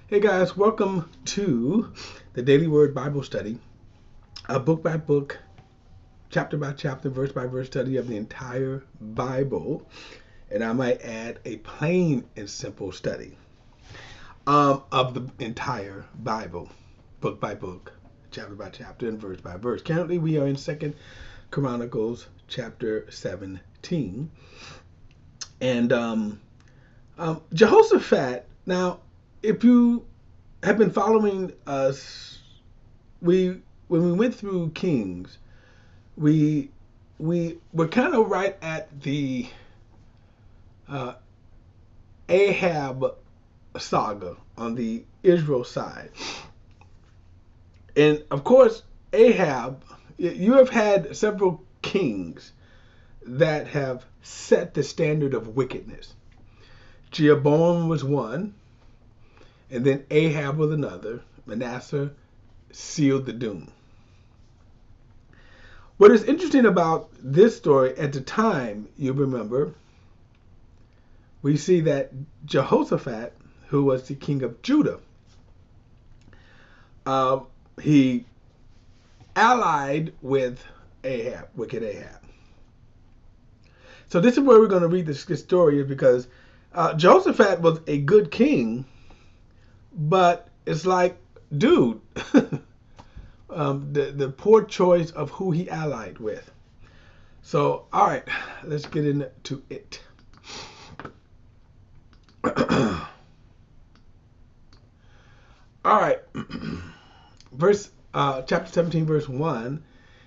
Hey guys, welcome to the Daily Word Bible Study, a book by book, chapter by chapter, verse by verse study of the entire Bible. And I might add a plain and simple study of the entire Bible, book by book, chapter by chapter, and verse by verse. Currently, we are in Second Chronicles chapter 17. And Jehoshaphat, now, if you have been following us, we when we went through Kings, we were kind of right at the uh, Ahab saga on the Israel side, and of course Ahab. You have had several kings that have set the standard of wickedness. Jeroboam was one, and then Ahab was another. Manasseh sealed the doom. What is interesting about this story, at the time, you remember, we see that Jehoshaphat, who was the king of Judah, he allied with Ahab, wicked Ahab. So this is where we're going to read this story, is because Jehoshaphat was a good king, but it's like, dude, the poor choice of who he allied with. So, all right, let's get into it. All right, chapter 17, verse 1.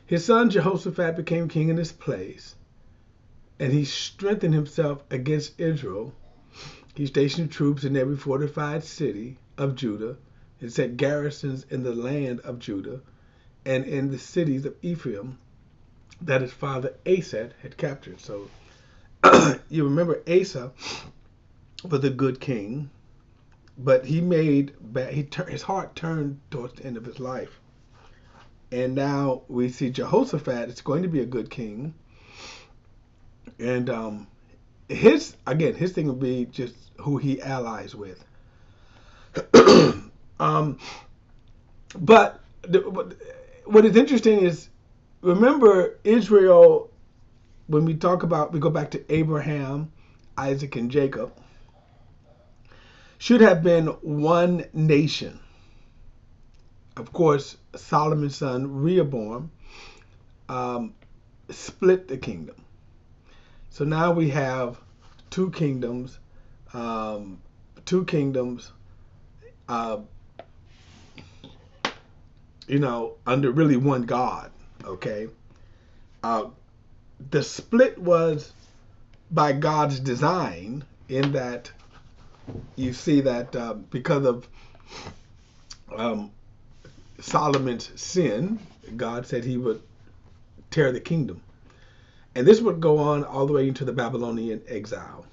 His son Jehoshaphat became king in his place, and he strengthened himself against Israel. He stationed troops in every fortified city of Judah and set garrisons in the land of Judah and in the cities of Ephraim that his father Asa had captured. So you remember Asa was a good king, but his heart turned towards the end of his life. And now we see Jehoshaphat is going to be a good king. And his thing would be just who he allies with. But what is interesting is, remember Israel, when we go back to Abraham, Isaac, and Jacob, should have been one nation. Of course, Solomon's son Rehoboam split the kingdom. So now we have two kingdoms, uh, under really one God. Okay, the split was by God's design, in that you see that because of Solomon's sin, God said he would tear the kingdom. And this would go on all the way into the Babylonian exile.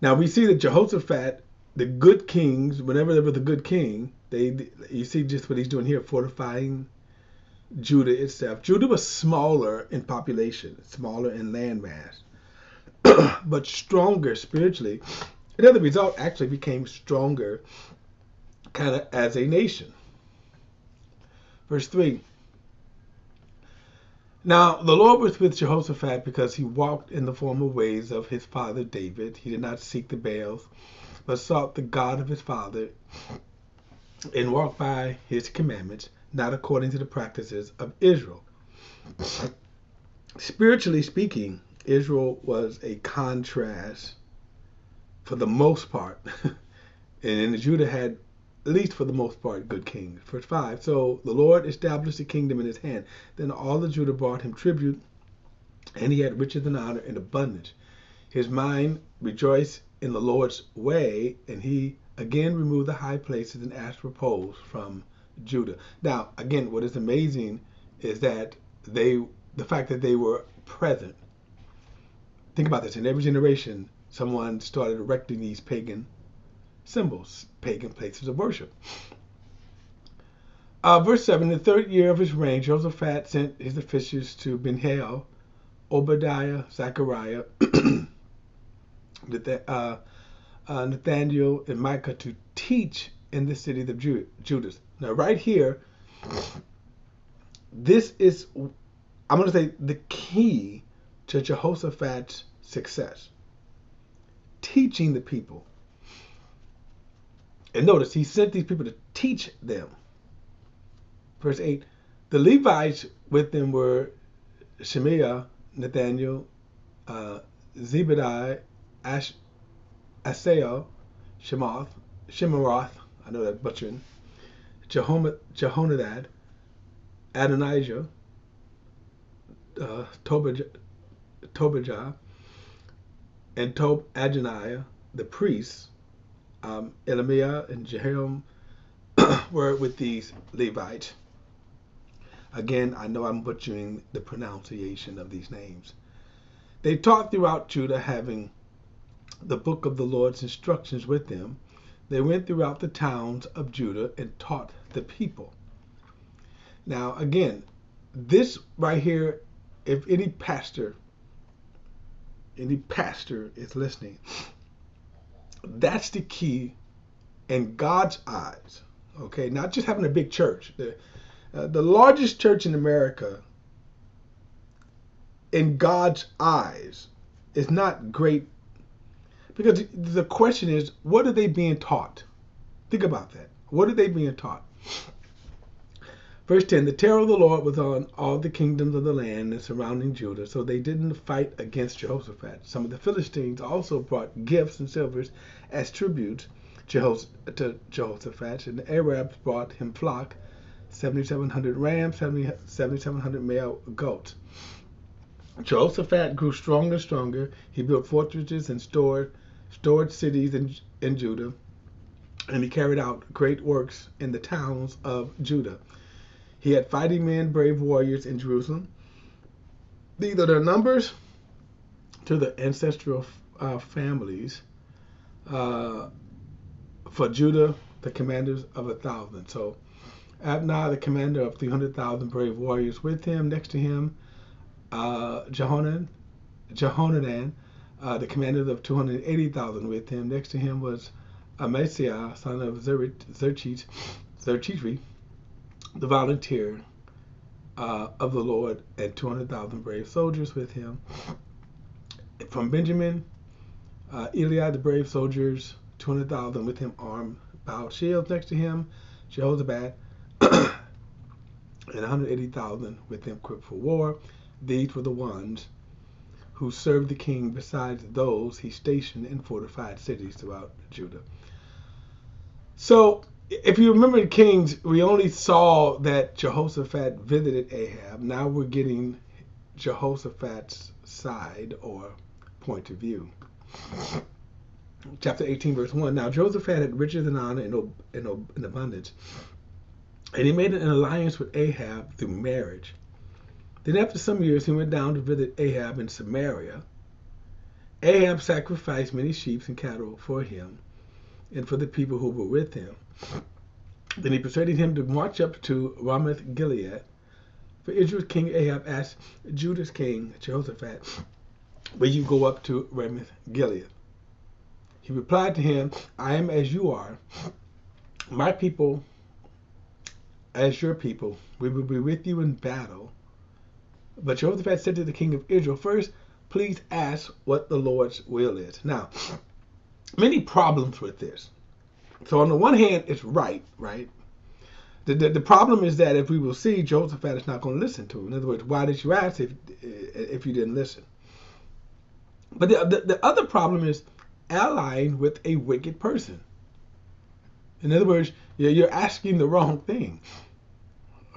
Now we see that Jehoshaphat, the good kings, whenever there was a good king, you see just what he's doing here, fortifying Judah itself. Judah was smaller in population, smaller in landmass, but stronger spiritually. And as a result, actually became stronger kind of as a nation. Verse 3. Now the Lord was with Jehoshaphat because he walked in the former ways of his father David. He did not seek the Baals, but sought the God of his father and walked by his commandments, not according to the practices of Israel. Spiritually speaking, Israel was a contrast for the most part. And Judah had, at least for the most part, good kings. Verse 5, so the Lord established a kingdom in his hand. Then all of Judah brought him tribute, and he had riches and honor and abundance. His mind rejoiced in the Lord's way, and he again removed the high places and asked repose from Judah. Now, again, what is amazing is that the fact that they were present. Think about this. In every generation, someone started erecting these pagan symbols, pagan places of worship. Verse 7, in the third year of his reign, Jehoshaphat sent his officials to Ben-Hail, Obadiah, Zechariah, Nathaniel and Micah to teach in the city of Judah. Now, right here, this is, I'm going to say, the key to Jehoshaphat's success. Teaching the people. And notice, he sent these people to teach them. Verse 8, the Levites with them were Shemaiah, Nathaniel, Zebediah, Asaiah, Shemarath, I know that butchering, Jehonadab, Adonijah, Tobijah, and Adoniah, the priests, Elamiah and Jehoram were with these Levites. Again, I know I'm butchering the pronunciation of these names. They taught throughout Judah, having the book of the Lord's instructions with them. They went throughout the towns of Judah and taught the people. Now, again, this right here, if any pastor is listening, that's the key in God's eyes. Okay, not just having a big church. The largest church in America, in God's eyes, is not great, because the question is, what are they being taught? Think about that. What are they being taught? Verse 10, the terror of the Lord was on all the kingdoms of the land and surrounding Judah, so they didn't fight against Jehoshaphat. Some of the Philistines also brought gifts and silvers as tribute to Jehoshaphat, and the Arabs brought him flock, 7,700 rams, 7,700 male goats. Jehoshaphat grew stronger and stronger. He built fortresses and stored cities in Judah, and he carried out great works in the towns of Judah. He had fighting men, brave warriors in Jerusalem. These are their numbers to the ancestral families. For Judah, the commanders of 1,000. So Abner, the commander of 300,000 brave warriors with him. Next to him, Jehonadan, the commander of 280,000 with him. Next to him was Amasiah, son of Zerchitri, the volunteer of the Lord, and 200,000 brave soldiers with him. From Benjamin, Eliab, the brave soldiers, 200,000 with him, armed, bow shields. Next to him, Jehoshaphat, and 180,000 with him equipped for war. These were the ones who served the king, besides those he stationed in fortified cities throughout Judah. So, if you remember in Kings, we only saw that Jehoshaphat visited Ahab. Now we're getting Jehoshaphat's side or point of view. Chapter 18, verse 1. Now Jehoshaphat had riches and honor and abundance, and he made an alliance with Ahab through marriage. Then after some years he went down to visit Ahab in Samaria. Ahab sacrificed many sheep and cattle for him and for the people who were with him. Then he persuaded him to march up to Ramoth Gilead. For Israel's king Ahab asked Judah's king Jehoshaphat, will you go up to Ramoth Gilead? He replied to him, I am as you are, my people as your people. We will be with you in battle. But Jehoshaphat said to the king of Israel, first, please ask what the Lord's will is. Now, many problems with this. So on the one hand, it's right? The problem is that, if we will see, Jehoshaphat is not going to listen to him. In other words, why did you ask if you didn't listen? But the other problem is allying with a wicked person. In other words, you're asking the wrong thing.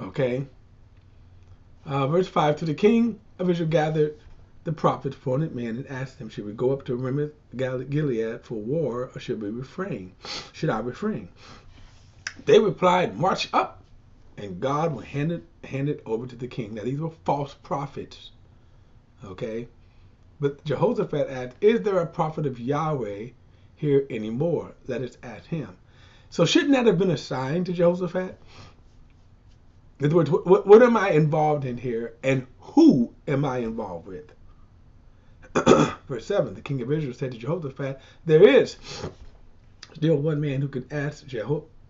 Okay? Verse 5, to the king of Israel gathered the prophets, 400 men, and asked them, should we go up to Ramoth Gilead for war, or should we refrain? Should I refrain? They replied, march up, and God will hand it over to the king. Now, these were false prophets. Okay? But Jehoshaphat asked, is there a prophet of Yahweh here anymore? Let us ask him. So shouldn't that have been a sign to Jehoshaphat? In other words, what am I involved in here, and who am I involved with? Verse 7, the king of Israel said to Jehoshaphat, there is still one man who can ask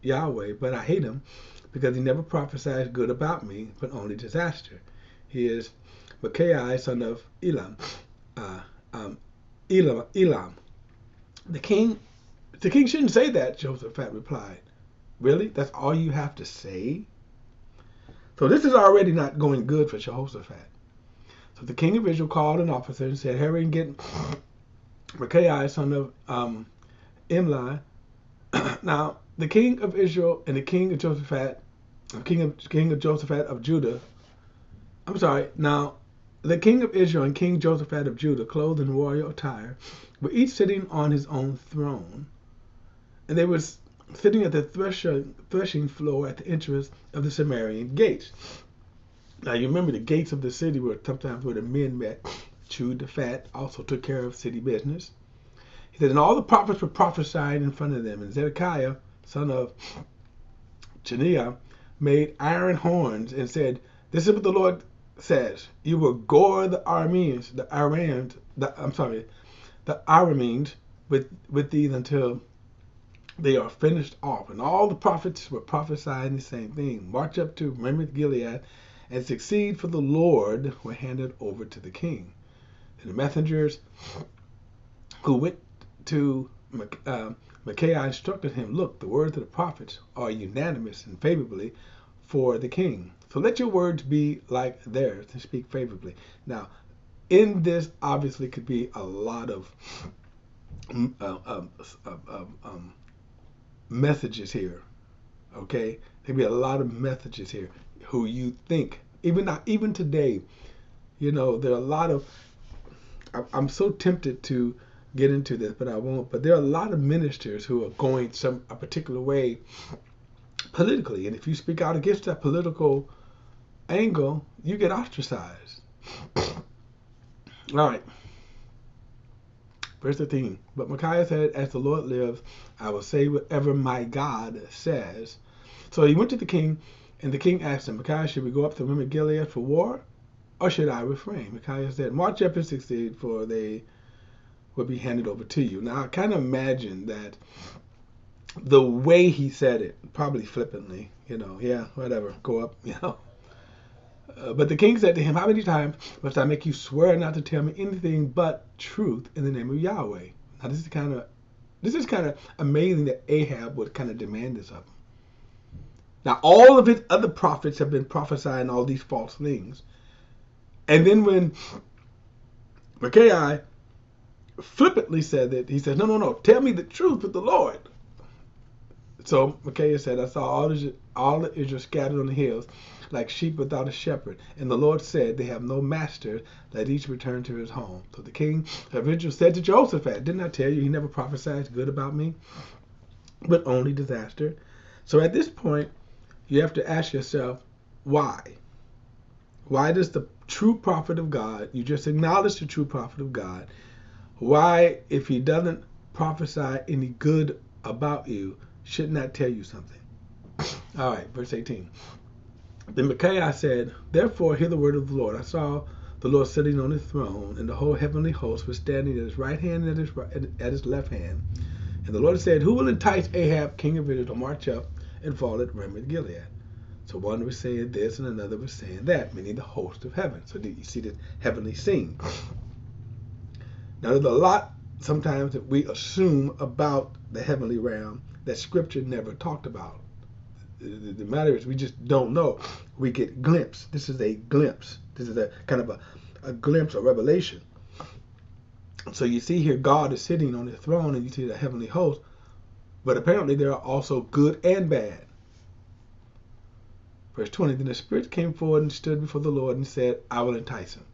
Yahweh, but I hate him because he never prophesies good about me, but only disaster. He is Micaiah, son of Elam. Elam. The king shouldn't say that, Jehoshaphat replied. Really? That's all you have to say? So this is already not going good for Jehoshaphat. So the king of Israel called an officer and said, hurry and get Micaiah, son of Imli. Now, the king of Israel and the king of Jehoshaphat, king of Jehoshaphat of Judah, now, the king of Israel and King Jehoshaphat of Judah, clothed in royal attire, were each sitting on his own throne. And they were sitting at the threshing floor at the entrance of the Samaritan gates. Now, you remember the gates of the city were sometimes where the men met, chewed the fat, also took care of city business. He said, and all the prophets were prophesying in front of them. And Zedekiah, son of Cheniah, made iron horns and said, this is what the Lord says, you will gore the Arameans with these until they are finished off. And all the prophets were prophesying the same thing. March up to Ramoth Gilead and succeed, for the Lord were handed over to the king. And the messengers who went to Micaiah instructed him, look, the words of the prophets are unanimous and favorably for the king. So let your words be like theirs and speak favorably. Now, in this obviously could be a lot of messages here. Okay, there could be a lot of messages here. Who you think, even today, there are a lot of. I'm so tempted to get into this, but I won't. But there are a lot of ministers who are going a particular way politically, and if you speak out against that political angle, you get ostracized. All right. Verse 13. But Micaiah said, as the Lord lives, I will say whatever my God says. So he went to the king, and the king asked him, Micaiah, should we go up to Ramoth Gilead for war, or should I refrain? Micaiah said, march up and succeed, for they will be handed over to you. Now, I kind of imagine that the way he said it, probably flippantly, yeah, whatever, go up, But the king said to him, how many times must I make you swear not to tell me anything but truth in the name of Yahweh? Now, this is kind of amazing that Ahab would kind of demand this of him. Now, all of his other prophets have been prophesying all these false things. And then when Micaiah flippantly said that, he said, no, tell me the truth with the Lord. So Micaiah said, I saw all the Israel scattered on the hills like sheep without a shepherd. And the Lord said, they have no master, let each return to his home. So the king of Israel said to Jehoshaphat, didn't I tell you he never prophesied good about me, but only disaster? So at this point, you have to ask yourself, why? Why does the true prophet of God, you just acknowledge the true prophet of God, why, if he doesn't prophesy any good about you, should not tell you something? All right, verse 18. Then Micaiah said, therefore hear the word of the Lord. I saw the Lord sitting on his throne, and the whole heavenly host was standing at his right hand and at his left hand. And the Lord said, who will entice Ahab, king of Israel, to march up and fall at Ramoth Gilead? So one was saying this and another was saying that, meaning the host of heaven. So you see this heavenly scene. Now there's a lot sometimes that we assume about the heavenly realm that Scripture never talked about. The matter is we just don't know. We get glimpse. This is a glimpse. This is a kind of a glimpse or revelation. So you see here God is sitting on his throne and you see the heavenly host, but apparently there are also good and bad. Verse 20, then the Spirit came forward and stood before the Lord and said, I will entice him.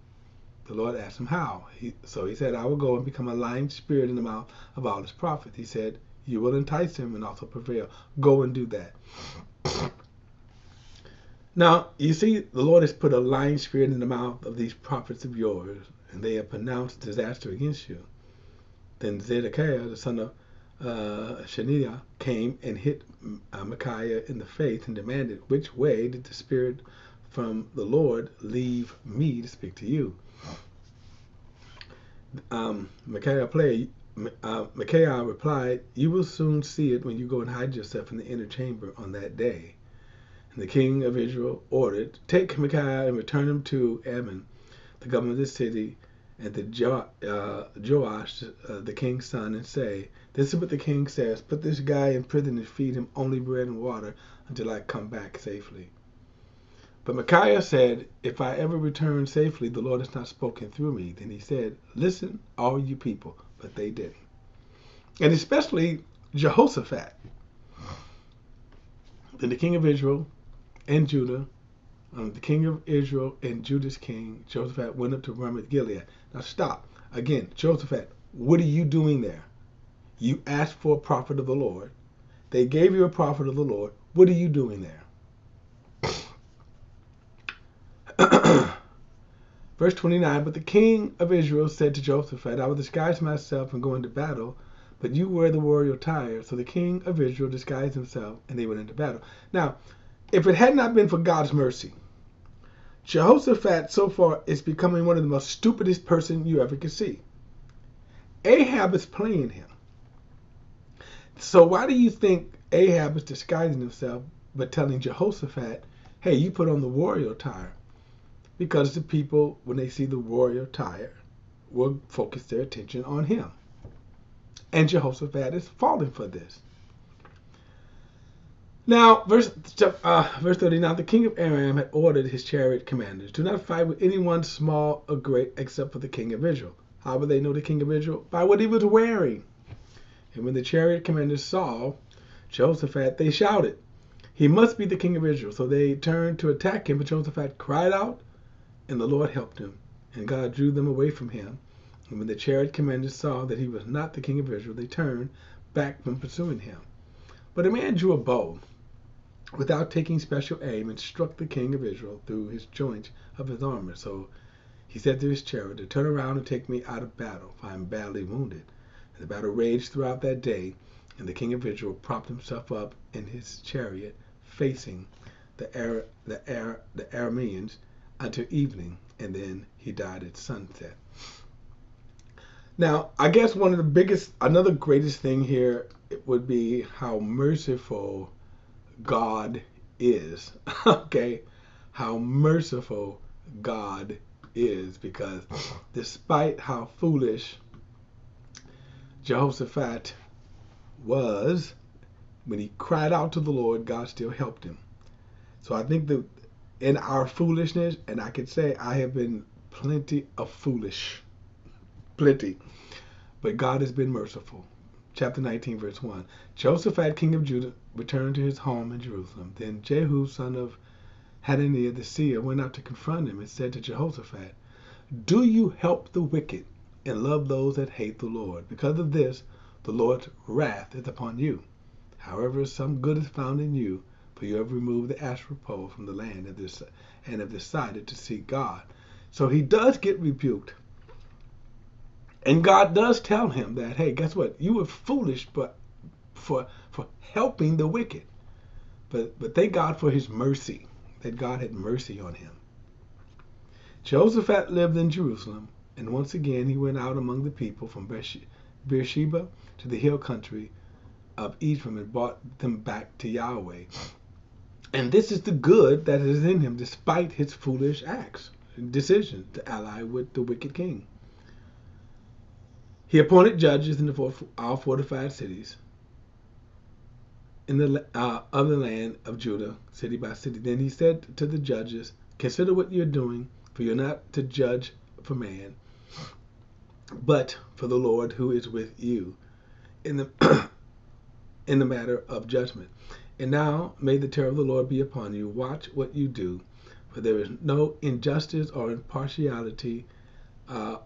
The Lord asked him how. So he said, I will go and become a lying spirit in the mouth of all his prophets. He said, you will entice him and also prevail. Go and do that. Now, you see, the Lord has put a lying spirit in the mouth of these prophets of yours, and they have pronounced disaster against you. Then Zedekiah, the son of Shaniah, came and hit Micaiah in the face and demanded, which way did the Spirit from the Lord leave me to speak to you? Micaiah replied, "You will soon see it when you go and hide yourself in the inner chamber on that day." And the king of Israel ordered, "Take Micaiah and return him to Ammon, the governor of the city, and to Joash, the king's son, and say, 'This is what the king says: Put this guy in prison and feed him only bread and water until I come back safely.'" But Micaiah said, "If I ever return safely, the Lord has not spoken through me." Then he said, "Listen, all you people." But they didn't. And especially Jehoshaphat. Then the king of Israel and Judah, the king of Israel and Judah's king, Jehoshaphat, went up to Ramoth Gilead. Now stop. Again, Jehoshaphat, what are you doing there? You asked for a prophet of the Lord. They gave you a prophet of the Lord. What are you doing there? Verse 29, but the king of Israel said to Jehoshaphat, "I will disguise myself and go into battle, but you wear the royal attire." So the king of Israel disguised himself, and they went into battle. Now, if it had not been for God's mercy, Jehoshaphat so far is becoming one of the most stupidest person you ever could see. Ahab is playing him. So why do you think Ahab is disguising himself but telling Jehoshaphat, "Hey, you put on the royal attire"? Because the people, when they see the royal attire, will focus their attention on him. And Jehoshaphat is falling for this. Now, verse 30, now the king of Aram had ordered his chariot commanders, "Do not fight with anyone small or great except for the king of Israel." How would they know the king of Israel? By what he was wearing. And when the chariot commanders saw Jehoshaphat, they shouted, "He must be the king of Israel." So they turned to attack him, but Jehoshaphat cried out, and the Lord helped him, and God drew them away from him. And when the chariot commanders saw that he was not the king of Israel, they turned back from pursuing him. But a man drew a bow without taking special aim and struck the king of Israel through his joints of his armor. So he said to his chariot, "Turn around and take me out of battle, for I am badly wounded." And the battle raged throughout that day, and the king of Israel propped himself up in his chariot, facing the Arameans until evening, and then he died at sunset. Now, I guess another greatest thing here would be how merciful God is. Okay? How merciful God is, because despite how foolish Jehoshaphat was, when he cried out to the Lord, God still helped him. So I think that in our foolishness, and I could say I have been plenty of foolish. Plenty. But God has been merciful. Chapter 19, verse 1. Jehoshaphat, king of Judah, returned to his home in Jerusalem. Then Jehu, son of Hananiah the seer, went out to confront him and said to Jehoshaphat, "Do you help the wicked and love those that hate the Lord? Because of this, the Lord's wrath is upon you. However, some good is found in you, for you have removed the Asherah pole from the land and have decided to seek God." So he does get rebuked. And God does tell him that, hey, guess what? You were foolish but for helping the wicked. But thank God for his mercy, that God had mercy on him. Jehoshaphat lived in Jerusalem, and once again he went out among the people from Beersheba to the hill country of Ephraim and brought them back to Yahweh. And this is the good that is in him, despite his foolish acts and decisions to ally with the wicked king. He appointed judges in all fortified cities in of the land of Judah, city by city. Then he said to the judges, "Consider what you're doing, for you're not to judge for man, but for the Lord who is with you in the in the matter of judgment. And now may the terror of the Lord be upon you. Watch what you do, for there is no injustice or impartiality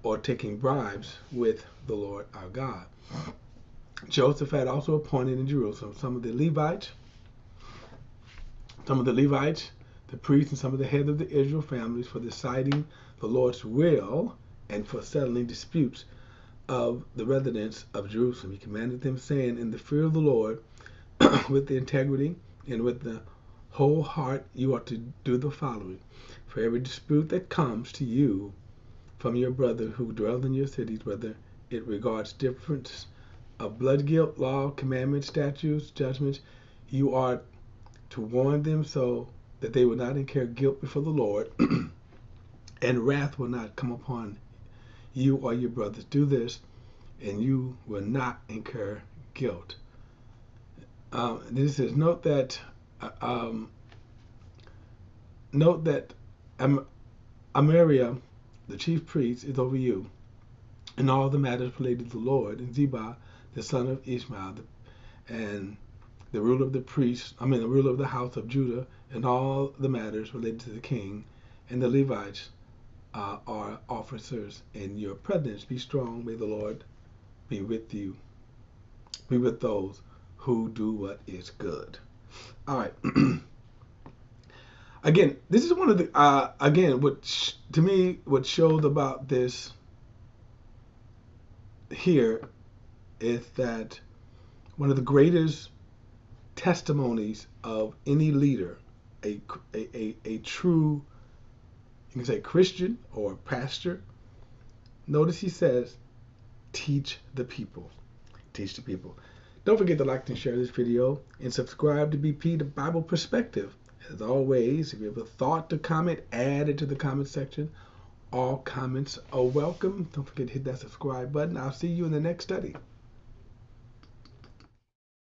or taking bribes with the Lord our God." Jehoshaphat also appointed in Jerusalem some of the Levites, the priests, and some of the heads of the Israel families for deciding the Lord's will and for settling disputes of the residents of Jerusalem. He commanded them, saying, "In the fear of the Lord, with the integrity and with the whole heart, you ought to do the following. For every dispute that comes to you from your brother who dwell in your cities, whether it regards difference of blood guilt, law, commandments, statutes, judgments. You are to warn them so that they will not incur guilt before the Lord, and wrath will not come upon you or your brothers. Do this, and you will not incur guilt. This says, note that Amariah, the chief priest, is over you in all the matters related to the Lord, and Ziba, the son of Ishmael, and the ruler of the the ruler of the house of Judah, and all the matters related to the king, and the Levites are officers in your presence. Be strong. May the Lord be with you. Be with those who do what is good. All right. Again, this is one of the to me what shows about this here is that one of the greatest testimonies of any leader, a true, you can say Christian or pastor. Notice he says, teach the people. Teach the people. Don't forget to like and share this video and subscribe to BP, the Bible Perspective. As always, if you have a thought to comment, add it to the comment section. All comments are welcome. Don't forget to hit that subscribe button. I'll see you in the next study.